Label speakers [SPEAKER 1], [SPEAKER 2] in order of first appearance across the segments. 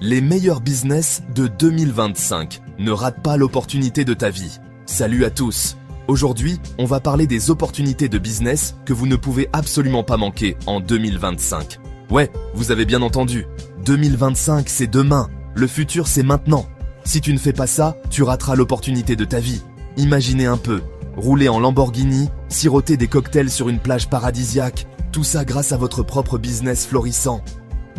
[SPEAKER 1] Les meilleurs business de 2025. Ne rate pas l'opportunité de ta vie. Salut à tous. Aujourd'hui, on va parler des opportunités de business que vous ne pouvez absolument pas manquer en 2025. Ouais, vous avez bien entendu. 2025, c'est demain. Le futur, c'est maintenant. Si tu ne fais pas ça, tu rateras l'opportunité de ta vie. Imaginez un peu. Rouler en Lamborghini, siroter des cocktails sur une plage paradisiaque. Tout ça grâce à votre propre business florissant.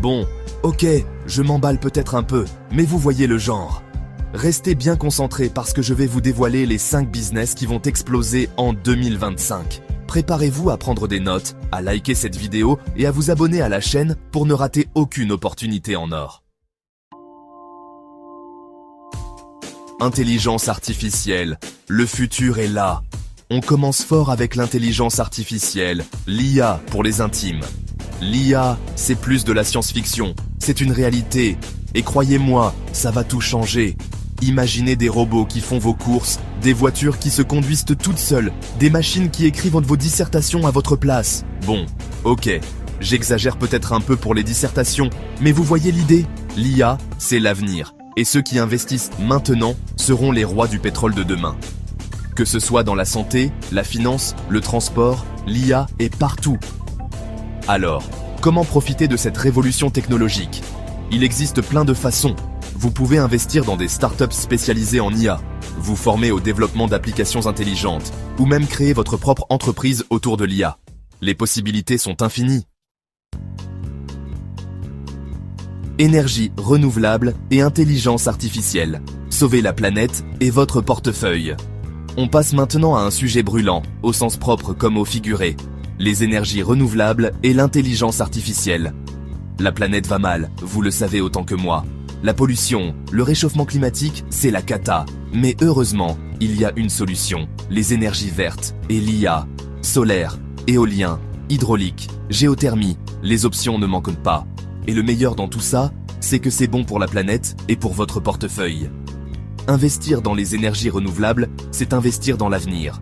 [SPEAKER 1] Bon, ok, je m'emballe peut-être un peu, mais vous voyez le genre. Restez bien concentrés parce que je vais vous dévoiler les 5 business qui vont exploser en 2025. Préparez-vous à prendre des notes, à liker cette vidéo et à vous abonner à la chaîne pour ne rater aucune opportunité en or. Intelligence artificielle. Le futur est là. On commence fort avec l'intelligence artificielle, l'IA pour les intimes. L'IA, c'est plus de la science-fiction, c'est une réalité. Et croyez-moi, ça va tout changer. Imaginez des robots qui font vos courses, des voitures qui se conduisent toutes seules, des machines qui écrivent vos dissertations à votre place. Bon, ok, j'exagère peut-être un peu pour les dissertations, mais vous voyez l'idée? L'IA, c'est l'avenir. Et ceux qui investissent maintenant seront les rois du pétrole de demain. Que ce soit dans la santé, la finance, le transport, l'IA est partout. Alors, comment profiter de cette révolution technologique? Il existe plein de façons. Vous pouvez investir dans des startups spécialisées en IA, vous former au développement d'applications intelligentes, ou même créer votre propre entreprise autour de l'IA. Les possibilités sont infinies. Énergie renouvelable et intelligence artificielle. Sauvez la planète et votre portefeuille. On passe maintenant à un sujet brûlant, au sens propre comme au figuré. Les énergies renouvelables et l'intelligence artificielle. La planète va mal, vous le savez autant que moi. La pollution, le réchauffement climatique, c'est la cata. Mais heureusement, il y a une solution. Les énergies vertes et l'IA. Solaire, éolien, hydraulique, géothermie. Les options ne manquent pas. Et le meilleur dans tout ça, c'est que c'est bon pour la planète et pour votre portefeuille. Investir dans les énergies renouvelables, c'est investir dans l'avenir.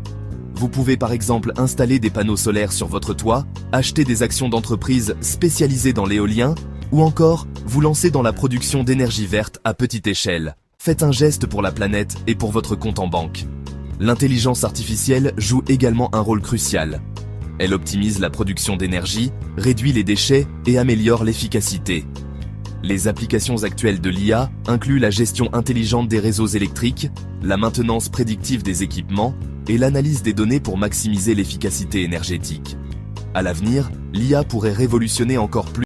[SPEAKER 1] Vous pouvez par exemple installer des panneaux solaires sur votre toit, acheter des actions d'entreprises spécialisées dans l'éolien, ou encore vous lancer dans la production d'énergie verte à petite échelle. Faites un geste pour la planète et pour votre compte en banque. L'intelligence artificielle joue également un rôle crucial. Elle optimise la production d'énergie, réduit les déchets et améliore l'efficacité. Les applications actuelles de l'IA incluent la gestion intelligente des réseaux électriques, la maintenance prédictive des équipements et l'analyse des données pour maximiser l'efficacité énergétique. À l'avenir, l'IA pourrait révolutionner encore plus